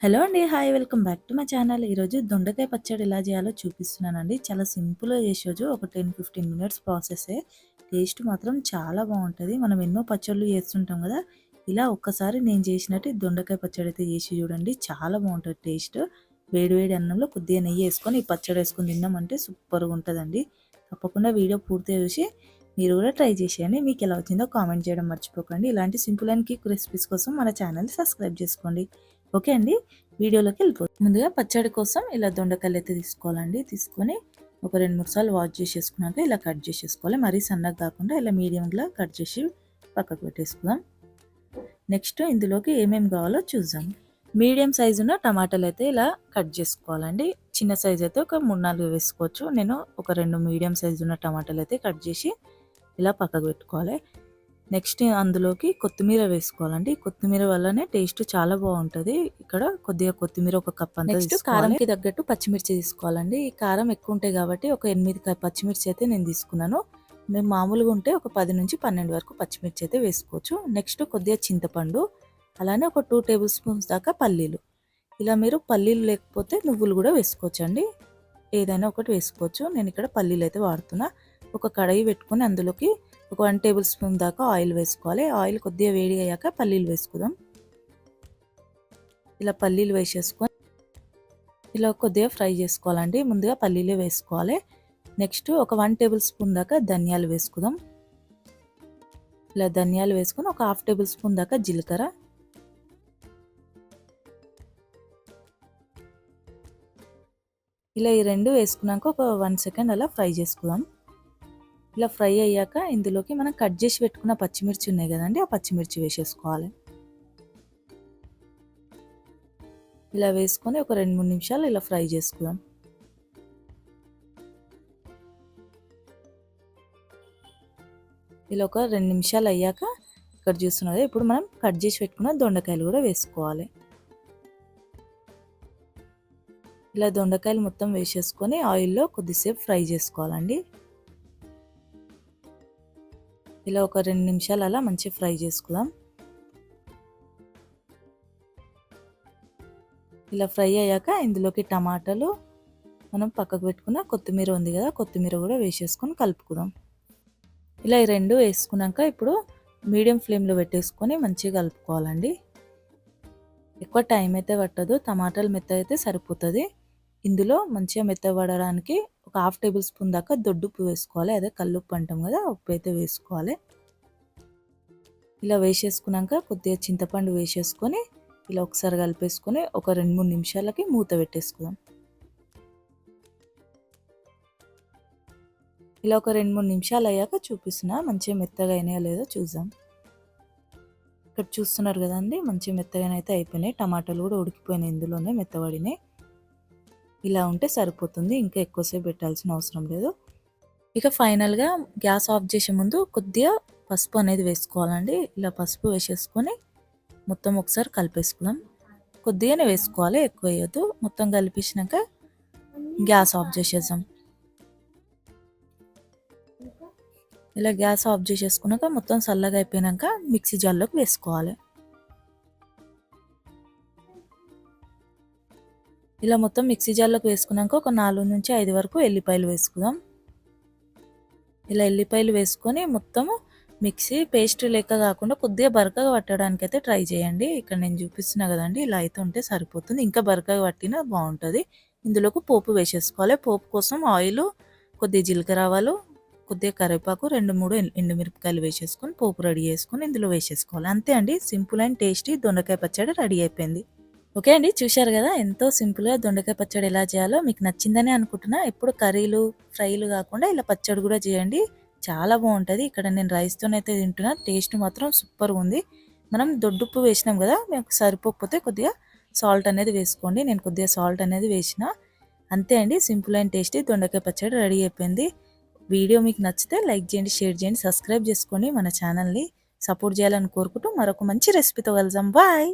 Hello అండి. Hi! Welcome back to my channel. ఈరోజు దొండకాయ పచ్చడి ఎలా చేయాలో చూపిస్తున్నానండి. చాలా సింపుల్‌గా చేసేయొచ్చు. ఒక 10-15 మినిట్స్ ప్రాసెసే. టేస్ట్ మాత్రం చాలా బావుంటది. మనం ఎన్నో పచ్చళ్ళు చేస్తుంటాం కదా! ఇలా ఒక్కసారి నేను చేసినట్టు దొండకాయ పచ్చడి అయితే చేసి చూడండి. చాలా బావుంటది టేస్ట్. వేడి వేడి అన్నంలో కొద్దిగా నెయ్యి ఏసుకొని ఈ పచ్చడి ఏసుకొని తిన్నామంటే సూపర్‌గా ఉంటదండి. తప్పకుండా వీడియో పూర్తిగా చూసి మీరు కూడా ట్రై చేసేయండి. మీకు ఎలా వచ్చిందో కామెంట్ చేయడం మర్చిపోకండి. ఇలాంటి సింపుల్ అండ్ క్విక్ రెసిపీస్ కోసం మన ఛానల్‌ని సబ్స్క్రైబ్ చేసుకోండి. ఓకే అండి. వీడియోలోకి వెళ్ళిపోతాం. ముందుగా పచ్చడి కోసం ఇలా దొండకాయలు అయితే తీసుకోవాలండి. తీసుకొని ఒక 2-3 సార్లు వాష్ చేసేసుకున్నాక ఇలా కట్ చేసేసుకోవాలి. మరీ సన్నగా కాకుండా ఇలా మీడియంగా కట్ చేసి పక్కకు పెట్టేసుకుందాం. నెక్స్ట్ ఇందులోకి ఏమేమి కావాలో చూద్దాం. మీడియం సైజు ఉన్న టమాటాలు అయితే ఇలా కట్ చేసుకోవాలండి. చిన్న సైజు అయితే ఒక 3-4 వేసుకోవచ్చు. నేను ఒక 2 మీడియం సైజు ఉన్న టమాటాలు అయితే కట్ చేసి ఇలా పక్కకు పెట్టుకోవాలి. నెక్స్ట్ అందులోకి కొత్తిమీర వేసుకోవాలండి. కొత్తిమీర వల్లనే టేస్ట్ చాలా బాగుంటుంది. ఇక్కడ కొద్దిగా కొత్తిమీర ఒక కప్ అంతా నెక్స్ట్ కారంకి తగ్గట్టు పచ్చిమిర్చి తీసుకోవాలండి. ఈ కారం ఎక్కువ ఉంటాయి కాబట్టి ఒక 8 పచ్చిమిర్చి అయితే నేను తీసుకున్నాను. మేము మామూలుగా ఉంటే ఒక 10-12 వరకు పచ్చిమిర్చి అయితే వేసుకోవచ్చు. నెక్స్ట్ కొద్దిగా చింతపండు, అలానే ఒక 2 టేబుల్ స్పూన్స్ దాకా పల్లీలు. ఇలా మీరు పల్లీలు లేకపోతే నువ్వులు కూడా వేసుకోవచ్చు అండి. ఏదైనా ఒకటి వేసుకోవచ్చు. నేను ఇక్కడ పల్లీలు అయితే వాడుతున్నా. ఒక కడాయి పెట్టుకొని అందులోకి ఒక 1 టేబుల్ స్పూన్ దాకా ఆయిల్ వేసుకోవాలి. ఆయిల్ కొద్దిగా వేడి అయ్యాక పల్లీలు వేసుకుందాం. ఇలా పల్లీలు వేసేసుకొని ఇలా కొద్దిగా ఫ్రై చేసుకోవాలండి. ముందుగా పల్లీలు వేసుకోవాలి. నెక్స్ట్ ఒక 1 టేబుల్ స్పూన్ దాకా ధనియాలు వేసుకుందాం. ఇలా ధనియాలు వేసుకొని ఒక 1/2 టేబుల్ స్పూన్ దాకా జీలకర్ర, ఇలా ఈ రెండు వేసుకున్నాక ఒక 1 సెకండ్ అలా ఫ్రై చేసుకుందాం. ఇలా ఫ్రై అయ్యాక ఇందులోకి మనం కట్ చేసి పెట్టుకున్న పచ్చిమిర్చి ఉన్నాయి కదండి, ఆ పచ్చిమిర్చి వేసేసుకోవాలి. ఇలా వేసుకొని ఒక 2-3 నిమిషాలు ఇలా ఫ్రై చేసుకుందాం. ఇలా ఒక 2 నిమిషాలు అయ్యాక ఇక్కడ చూస్తున్నారు ఇప్పుడు మనం కట్ చేసి పెట్టుకున్న దొండకాయలు కూడా వేసుకోవాలి. ఇలా దొండకాయలు మొత్తం వేసేసుకొని ఆయిల్లో కొద్దిసేపు ఫ్రై చేసుకోవాలండి. ఇలా ఒక 2 నిమిషాలు అలా మంచిగా ఫ్రై చేసుకుందాం. ఇలా ఫ్రై అయ్యాక ఇందులోకి టమాటాలు, మనం పక్కకు పెట్టుకున్న కొత్తిమీర ఉంది కదా, కొత్తిమీర కూడా వేసేసుకొని కలుపుకుందాం. ఇలా ఈ రెండు వేసుకున్నాక ఇప్పుడు మీడియం ఫ్లేమ్లో పెట్టేసుకొని మంచిగా కలుపుకోవాలండి. ఎక్కువ టైం అయితే పట్టదు, టమాటాలు మెత్తగా అయితే సరిపోతుంది. ఇందులో మంచిగా మెత్తబడడానికి ఒక 1/2 టేబుల్ స్పూన్ దాకా దొడ్డుప్పు వేసుకోవాలి. అదే కల్లుప్పు అంటాం కదా, ఉప్పు అయితే వేసుకోవాలి. ఇలా వేసేసుకున్నాక కొద్దిగా చింతపండు వేసేసుకొని ఇలా ఒకసారి కలిపేసుకొని ఒక 2-3 నిమిషాలకి మూత పెట్టేసుకుందాం. ఇలా ఒక 2-3 నిమిషాలు అయ్యాక చూపిస్తున్నా మంచిగా మెత్తగా అయినాయో లేదో చూద్దాం. ఇక్కడ చూస్తున్నారు కదండి, మంచిగా మెత్తగా అయితే అయిపోయినాయి. టమాటాలు కూడా ఉడికిపోయినాయి, ఇందులోనే మెత్తబడినాయి. ఇలా ఉంటే సరిపోతుంది, ఇంకా ఎక్కువసేపు పెట్టాల్సిన అవసరం లేదు. ఇక ఫైనల్గా గ్యాస్ ఆఫ్ చేసే ముందు కొద్దిగా పసుపు అనేది వేసుకోవాలండి. ఇలా పసుపు వేసేసుకొని మొత్తం ఒకసారి కలిపేసుకుందాం. కొద్దిగానే వేసుకోవాలి, ఎక్కువ వేయద్దు. మొత్తం కలిపేసినాక గ్యాస్ ఆఫ్ చేసేద్దాం. ఇలా గ్యాస్ ఆఫ్ చేసేసుకున్నాక మొత్తం చల్లగా అయిపోయినాక మిక్సీ జార్లోకి వేసుకోవాలి. ఇలా మొత్తం మిక్సీ జార్లోకి వేసుకున్నాక ఒక 4-5 వరకు ఎల్లిపాయలు వేసుకుందాం. ఇలా ఎల్లిపాయలు వేసుకొని మొత్తము మిక్సీ పేస్ట్ లెక్క కాకుండా కొద్దిగా బరకగా పట్టడానికి అయితే ట్రై చేయండి. ఇక్కడ నేను చూపిస్తున్నా కదండి, ఇలా అయితే ఉంటే సరిపోతుంది. ఇంకా బరకగా పట్టినా బాగుంటుంది. ఇందులోకి పోపు వేసేసుకోవాలి. పోపు కోసం ఆయిల్, కొద్దిగా జీలకర్ర ఆవాలు, కొద్దిగా కరివేపాకు, 2-3 ఎండుమిరపకాయలు వేసేసుకొని పోపు రెడీ చేసుకొని ఇందులో వేసేసుకోవాలి. అంతే అండి, సింపుల్ అండ్ టేస్టీ దొండకాయ పచ్చడి రెడీ అయిపోయింది. ఓకే అండి, చూశారు కదా ఎంతో సింపుల్గా దొండకాయ పచ్చడి ఎలా చేయాలో. మీకు నచ్చిందని అనుకుంటున్నా. ఎప్పుడు కర్రీలు ఫ్రైలు కాకుండా ఇలా పచ్చడి కూడా చేయండి, చాలా బాగుంటుంది. ఇక్కడ నేను రైస్తోనైతే తింటున్నా, టేస్ట్ మాత్రం సూపర్గా ఉంది. మనం దొడ్డుప్పు వేసినాం కదా, మీకు సరిపోకపోతే కొద్దిగా సాల్ట్ అనేది వేసుకోండి. నేను కొద్దిగా సాల్ట్ అనేది వేసిన. అంతే అండి, సింపుల్ అండ్ టేస్టీ దొండకాయ పచ్చడి రెడీ అయిపోయింది. వీడియో మీకు నచ్చితే లైక్ చేయండి, షేర్ చేయండి, సబ్స్క్రైబ్ చేసుకోండి. మన ఛానల్ని సపోర్ట్ చేయాలని కోరుకుంటూ మరొక మంచి రెసిపీతో కలుద్దాం. బాయ్.